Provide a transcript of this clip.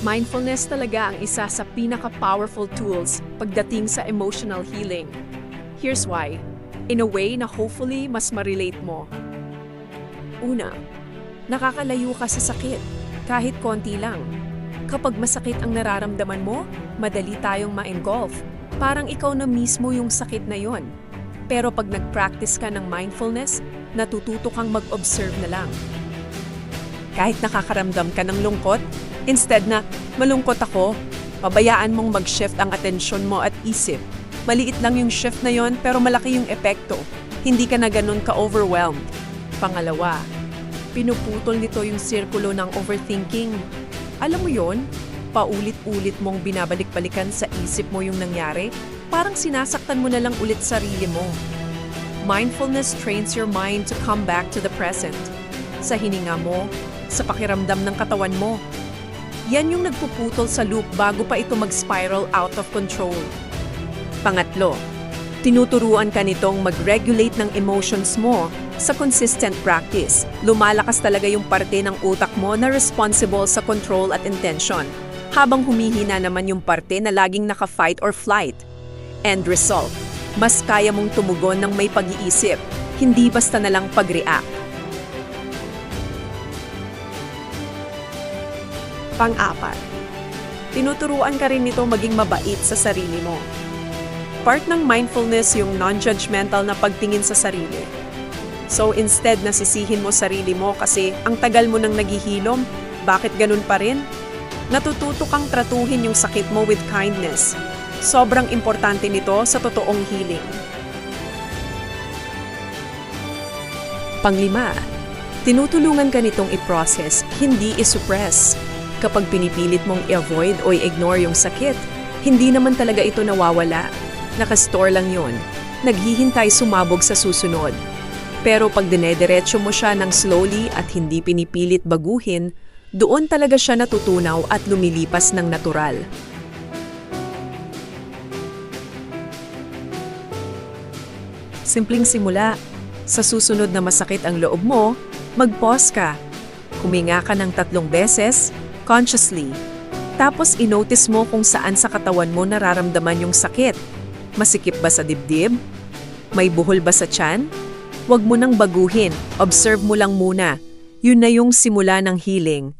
Mindfulness talaga ang isa sa pinaka-powerful tools pagdating sa emotional healing. Here's why. In a way na hopefully mas ma-relate mo. Una, nakakalayo ka sa sakit, kahit konti lang. Kapag masakit ang nararamdaman mo, madali tayong ma-engulf. Parang ikaw na mismo yung sakit na yon. Pero pag nag-practice ka ng mindfulness, natututo kang mag-observe na lang. Kahit nakakaramdam ka ng lungkot, instead na, malungkot ako, pabayaan mong mag-shift ang atensyon mo at isip. Maliit lang yung shift na yon pero malaki yung epekto. Hindi ka na ganun ka-overwhelmed. Pangalawa, pinuputol nito yung sirkulo ng overthinking. Alam mo yon? Paulit-ulit mong binabalik-balikan sa isip mo yung nangyari, parang sinasaktan mo na lang ulit sarili mo. Mindfulness trains your mind to come back to the present. Sa hininga mo, sa pakiramdam ng katawan mo. Yan yung nagpuputol sa loop bago pa ito mag-spiral out of control. Pangatlo, tinuturuan ka nitong mag-regulate ng emotions mo sa consistent practice. Lumalakas talaga yung parte ng utak mo na responsible sa control at intention, habang humihina naman yung parte na laging naka-fight or flight. End result, mas kaya mong tumugon ng may pag-iisip, hindi basta na lang pag-react. Pang-apat, tinuturuan ka rin nito maging mabait sa sarili mo. Part ng mindfulness yung non-judgmental na pagtingin sa sarili. So instead na sisihin mo sarili mo kasi ang tagal mo nang naghihilom, bakit ganun pa rin? Natututo kang tratuhin yung sakit mo with kindness. Sobrang importante nito sa totoong healing. Panglima, tinutulungan ka nitong i-process, hindi i-suppress. Kapag pinipilit mong i-avoid o i-ignore yung sakit, hindi naman talaga ito nawawala. Nakastore lang yon. Naghihintay sumabog sa susunod. Pero pag dinediretso mo siya ng slowly at hindi pinipilit baguhin, doon talaga siya natutunaw at lumilipas ng natural. Simpleng simula. Sa susunod na masakit ang loob mo, mag-pause ka. Huminga ka ng 3 beses, consciously. Tapos inotice mo kung saan sa katawan mo nararamdaman yung sakit. Masikip ba sa dibdib? May buhol ba sa tiyan? Huwag mo nang baguhin, observe mo lang muna. Yun na yung simula ng healing.